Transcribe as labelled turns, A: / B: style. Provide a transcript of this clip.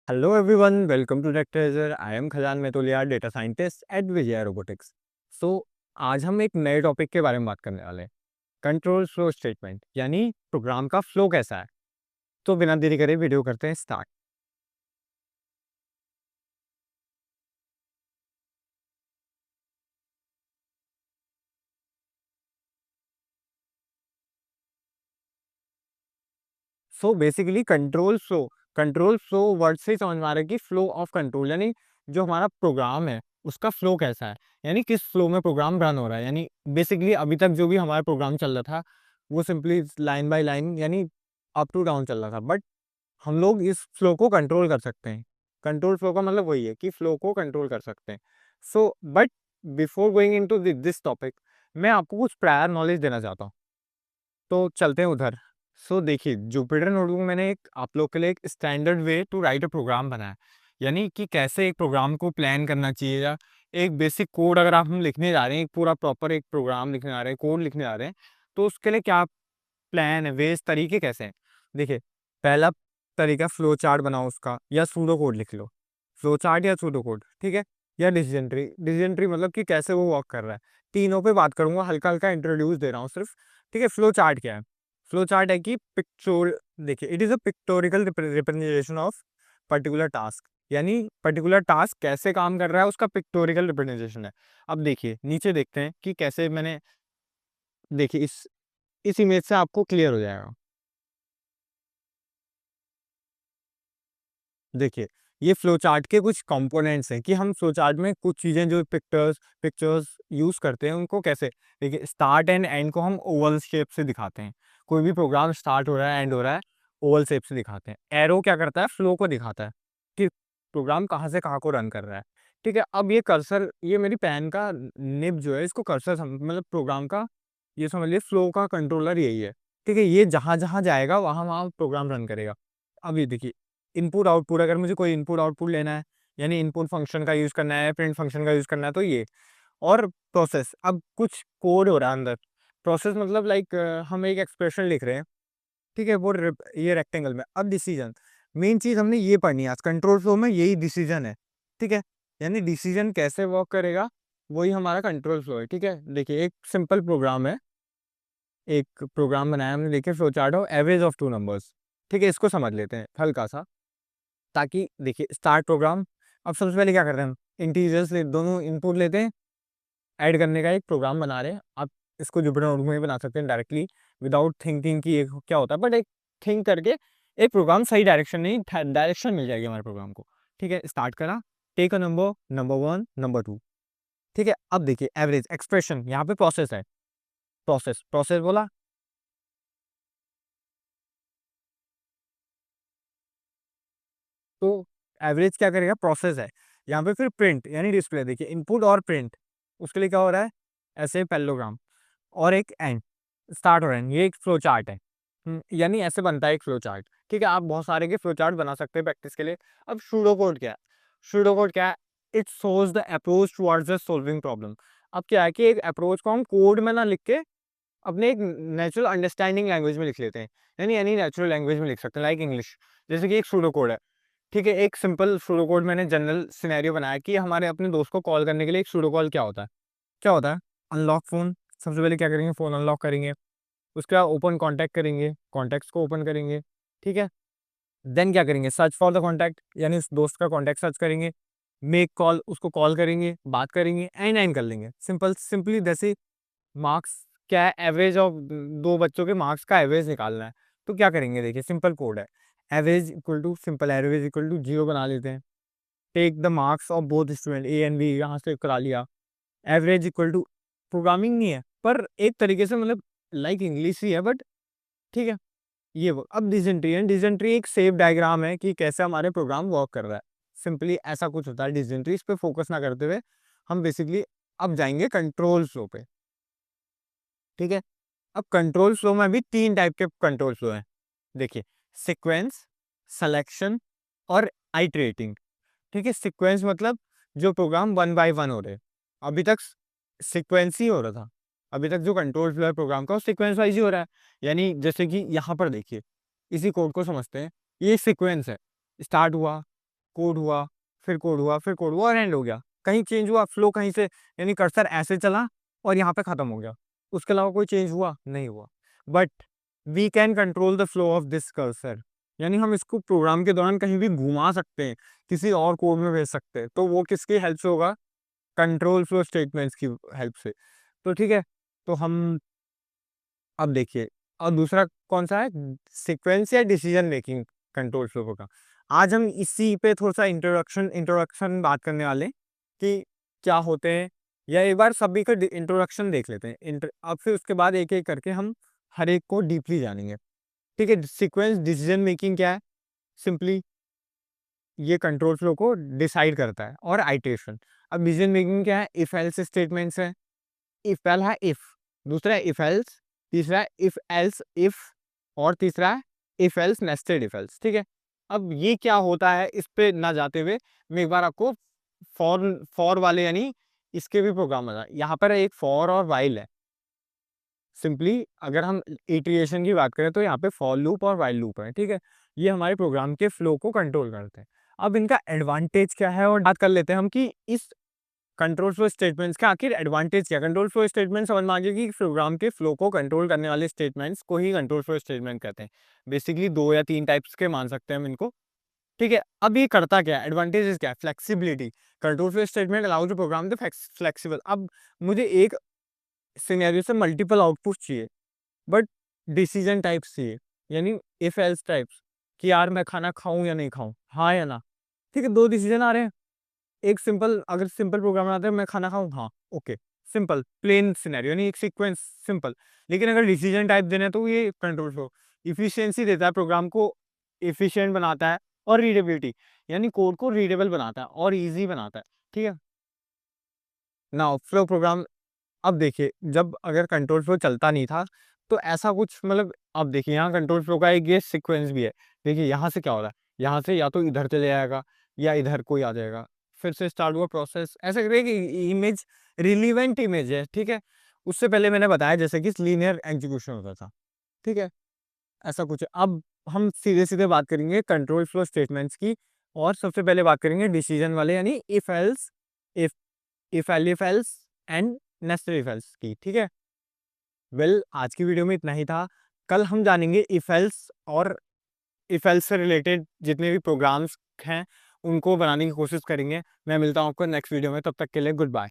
A: Hello everyone, welcome to tech treasure. I am Khajan Metolia, data scientist at Vijay robotics. So आज हम एक नए टॉपिक के बारे में बात करने वाले हैं, कंट्रोल फ्लो स्टेटमेंट, यानी प्रोग्राम का फ्लो कैसा है। तो बिना देरी करे वीडियो करते हैं start. So basically control flow word से ही समझ में आ रहा है कि फ्लो ऑफ कंट्रोल, यानी जो हमारा प्रोग्राम है उसका फ्लो कैसा है, यानी किस फ्लो में प्रोग्राम रन हो रहा है। यानी बेसिकली अभी तक जो भी हमारा प्रोग्राम चल रहा था वो सिंपली लाइन बाय लाइन यानी अप टू डाउन चल रहा था, बट हम लोग इस फ्लो को कंट्रोल कर सकते हैं। कंट्रोल फ्लो का मतलब वही है कि फ्लो को कंट्रोल कर सकते हैं। So but before going into this topic, मैं आपको कुछ प्रायर नॉलेज देना चाहता हूँ। तो चलते हैं उधर। सो देखिए, जुपिटर नोटबुक में मैंने एक आप लोग के लिए एक standard way to write a program बनाया, यानी कि कैसे एक प्रोग्राम को प्लान करना चाहिए, या एक बेसिक कोड अगर आप हम लिखने जा रहे हैं, एक पूरा प्रॉपर एक प्रोग्राम लिखने जा रहे हैं, कोड लिखने जा रहे हैं, तो उसके लिए क्या प्लान है, वेज तरीके कैसे हैं। देखिए, पहला तरीका फ्लो चार्ट बनाओ उसका, या सूडो कोड लिख लो। फ्लो चार्ट या सूडो कोड, ठीक है। या डिसीजन ट्री। डिसीजन ट्री मतलब कि कैसे वो वर्क कर रहा है। तीनों पे बात करूंगा, हल्का हल्का इंट्रोड्यूस दे रहा हूँ सिर्फ। ठीक है, फ्लो चार्ट क्या है। फ्लो चार्ट है कि पिक्चर, देखिए, it is a pictorial representation of particular task, यानी पर्टिकुलर टास्क कैसे काम कर रहा है उसका पिक्टोरिकल रिप्रेजेंटेशन है। अब देखिए नीचे देखते हैं कि कैसे मैंने, देखिए इस इमेज से आपको क्लियर हो जाएगा। देखिए, ये फ्लो चार्ट के कुछ कंपोनेंट्स हैं कि हम फ्लो चार्ट में कुछ चीज़ें जो पिक्चर्स यूज़ करते हैं उनको कैसे, देखिए, स्टार्ट एंड एंड को हम ओवल शेप से दिखाते हैं। कोई भी प्रोग्राम स्टार्ट हो रहा है, एंड हो रहा है, ओवल शेप से दिखाते हैं। एरो क्या करता है, फ्लो को दिखाता है कि प्रोग्राम कहाँ से कहाँ को रन कर रहा है। ठीक है, अब ये कर्सर, ये मेरी पेन का निब जो है, इसको कर्सर मतलब प्रोग्राम का, ये समझ लीजिए फ्लो का कंट्रोलर यही है। ठीक है, ये जहाँ जहाँ जाएगा वहाँ वहाँ प्रोग्राम रन करेगा। अब ये देखिए, इनपुट आउटपुट, अगर मुझे कोई इनपुट आउटपुट लेना है, यानी इनपुट फंक्शन का यूज़ करना है, प्रिंट फंक्शन का यूज़ करना है, तो ये। और प्रोसेस, अब कुछ कोड हो रहा है अंदर। प्रोसेस मतलब लाइक हम एक एक्सप्रेशन लिख रहे हैं, ठीक है, वो ये रेक्टेंगल में। अब डिसीजन, मेन चीज़ हमने ये पढ़नी है आज कंट्रोल फ्लो में, यही डिसीजन है। ठीक है, यानी डिसीजन कैसे वर्क करेगा, वही हमारा कंट्रोल फ्लो है। ठीक है, देखिए, एक सिंपल प्रोग्राम है, एक प्रोग्राम बनाया हमने, देखिए फ्लो चार्ट हो एवरेज ऑफ टू नंबर्स। ठीक है, इसको समझ लेते हैं हल्का सा, ताकि देखिए स्टार्ट प्रोग्राम। अब सबसे पहले क्या करते हैं हम, इंटीजर्स ले, दोनों इनपुट लेते हैं, ऐड करने का एक प्रोग्राम बना रहे हैं। आप इसको जुपिटर नोटबुक में भी बना सकते हैं डायरेक्टली, विदाउट थिंकिंग कि ये क्या होता है, बट एक थिंक करके एक प्रोग्राम सही डायरेक्शन, नहीं डायरेक्शन मिल जाएगी हमारे प्रोग्राम को। ठीक है, स्टार्ट करा, take a number, number one, number two. ठीक है, अब देखिए एवरेज एक्सप्रेशन, यहाँ पे प्रोसेस है। प्रोसेस प्रोसेस बोला, तो एवरेज क्या करेगा, प्रोसेस है। यहाँ पे फिर प्रिंट यानी डिस्प्ले, देखिए इनपुट और प्रिंट, उसके लिए क्या हो रहा है, ऐसे पैरेललोग्राम, और एक एंड, स्टार्ट और एंड, ये एक फ्लो चार्ट है। यानी ऐसे बनता है एक फ्लो चार्ट। ठीक है, आप बहुत सारे के फ्लो चार्ट बना सकते हैं प्रैक्टिस के लिए। अब सूडो कोड क्या है, सूडो कोड क्या है, it shows the approach towards the solving problem. अब क्या है कि एक अप्रोच को हम कोड में ना लिख के अपने एक नेचुरल अंडरस्टैंडिंग लैंग्वेज में लिख लेते हैं, यानी एनी नेचुरल लैंग्वेज में लिख सकते हैं, लाइक इंग्लिश। जैसे कि एक सूडो कोड है, ठीक है, एक सिंपल सूडो कोड मैंने जनरल सिनेरियो बनाया कि हमारे अपने दोस्त को कॉल करने के लिए एक सूडो कॉल क्या होता है। क्या होता है, अनलॉक फ़ोन, सबसे पहले क्या करेंगे, फ़ोन अनलॉक करेंगे, उसके बाद ओपन कॉन्टैक्ट करेंगे, कॉन्टैक्ट्स को ओपन करेंगे। ठीक है, देन क्या करेंगे, सर्च फॉर द कॉन्टैक्ट, यानी उस दोस्त का कॉन्टैक्ट सर्च करेंगे, मेक कॉल, उसको कॉल करेंगे, बात करेंगे, एंड एंड कर लेंगे। सिंपली जैसे मार्क्स, क्या है, एवरेज ऑफ दो बच्चों के मार्क्स का एवरेज निकालना है। तो क्या करेंगे, देखिए सिंपल कोड है, average equal to, simple average equal to 0 बना लेते हैं, take the marks of both student A and B, यहाँ से करा लिया। एवरेज इक्वल टू, प्रोग्रामिंग नहीं है पर एक तरीके से मतलब लाइक इंग्लिश ही है, बट ठीक है, ये वो। अब डिसेंट्री है, डिसेंट्री एक सेव डायग्राम है कि कैसे हमारे प्रोग्राम वर्क कर रहा है। सिंपली ऐसा कुछ होता है डिसेंट्री, इस पे फोकस ना करते हुए हम बेसिकली अब जाएंगे कंट्रोल फ्लो पे। ठीक है, अब कंट्रोल फ्लो में भी तीन टाइप के कंट्रोल फ्लो हैं। देखिए, सीक्वेंस, सिलेक्शन और आइटरेटिंग। ठीक है, सीक्वेंस मतलब जो प्रोग्राम वन बाय वन हो रहे हैं। अभी तक सीक्वेंस ही हो रहा था, अभी तक जो कंट्रोल फ्लो है प्रोग्राम का वो सीक्वेंस वाइज ही हो रहा है। यानी जैसे कि यहाँ पर देखिए, इसी कोड को समझते हैं, ये सीक्वेंस है, स्टार्ट हुआ, कोड हुआ, फिर कोड हुआ, फिर कोड हुआ और एंड हो गया। कहीं चेंज हुआ फ्लो कहीं से, यानी कर्सर ऐसे चला और यहाँ पे खत्म हो गया। उसके अलावा कोई चेंज हुआ? नहीं हुआ। But we can control the flow of this cursor, यानी हम इसको प्रोग्राम के दौरान कहीं भी घुमा सकते हैं, किसी और कोड में भेज सकते हैं। तो वो किसकी हेल्प से होगा? कंट्रोल फ्लो स्टेटमेंट्स की हेल्प से। तो ठीक है, तो हम अब देखिए, और दूसरा कौन सा है? सीक्वेंस या डिसीजन मेकिंग कंट्रोल फ्लो का। आज हम इसी पे थोड़ा सा इंट्रोडक्शन इंट्रोडक्शन बात करने वाले हैं कि क्या होते हैं, या एक बार सभी का इंट्रोडक्शन देख लेते हैं। अब फिर उसके बाद एक एक करके हम हर एक को डीपली जानेंगे। ठीक है, सीक्वेंस डिसीजन मेकिंग क्या है? सिंपली ये कंट्रोल फ्लो को डिसाइड करता है, और आइटरेशन। अब डिसीजन मेकिंग क्या है? इफ एल्स स्टेटमेंट्स है। इफ पहला है इफ, दूसरा है इफ एल्स, तीसरा है इफ एल्स इफ, और तीसरा है if else nested if else. ठीक है, अब ये क्या होता है इस पे ना जाते हुए मैं एक बार आपको फॉर फॉर वाले यानी इसके भी प्रोग्राम बता। यहाँ पर एक फॉर और वाइल है। सिंपली अगर हम इटरेशन की बात करें तो यहाँ पे फॉर लूप और वाइल लूप है। ठीक है, ये हमारे प्रोग्राम के फ्लो को कंट्रोल करते हैं। अब इनका एडवांटेज क्या है, और बात कर लेते हैं हम कि इस कंट्रोल फ्लो स्टेटमेंट्स का आखिर एडवांटेज क्या? कंट्रोल फ्लो स्टेटमेंट समझ में आ गया कि प्रोग्राम के फ्लो को कंट्रोल करने वाले स्टेटमेंट्स को ही कंट्रोल फ्लो स्टेटमेंट कहते हैं। बेसिकली 2 या 3 टाइप्स के मान सकते हैं हम इनको। ठीक है, अब ये करता क्या है? एडवांटेजेस क्या है? Flexibility. Control flow statement allows to program the flexible. अब मुझे एक सिनेरियो से मल्टीपल आउटपुट चाहिए, बट डिसीजन टाइप्स चाहिए, यानी इफ एल्स टाइप्स, कि यार मैं खाना खाऊं या नहीं खाऊं, हाँ या ना। ठीक है, 2 डिसीजन आ रहे हैं। एक सिंपल, अगर सिंपल प्रोग्राम बनाते हैं, मैं खाना खाऊं, हाँ ओके, सिंपल प्लेन सिनेरियो, यानी एक सीक्वेंस सिंपल। लेकिन अगर डिसीजन टाइप देना है तो ये कंट्रोल फ्लो इफिशियंसी देता है, प्रोग्राम को एफिशिएंट बनाता है, और रीडेबिलिटी, यानी कोड को रीडेबल बनाता है और इजी बनाता है। ठीक है, नाउ फ्लो प्रोग्राम। अब देखिए, जब अगर कंट्रोल फ्लो चलता नहीं था तो ऐसा कुछ, मतलब अब देखिए यहाँ कंट्रोल फ्लो का एक ये सीक्वेंस भी है। देखिए यहाँ से क्या हो रहा है, यहाँ से या तो इधर चले जाएगा या इधर कोई आ जाएगा, फिर से स्टार्ट हुआ प्रोसेस, ऐसा करिए कि इमेज रिलीवेंट इमेज है। ठीक है, उससे पहले मैंने बताया जैसे कि लीनियर एग्जीक्यूशन होता था। ठीक है, ऐसा कुछ है। अब हम सीधे सीधे बात करेंगे कंट्रोल फ्लो स्टेटमेंट्स की, और सबसे पहले बात करेंगे डिसीजन वाले, यानी if else if, if else and nested if else की। ठीक है, आज की वीडियो में इतना ही था। कल हम जानेंगे इफ एल्स, और इफ एल्स से रिलेटेड जितने भी प्रोग्राम्स हैं उनको बनाने की कोशिश करेंगे। मैं मिलता हूँ आपको नेक्स्ट वीडियो में, तब तक के लिए गुड बाय।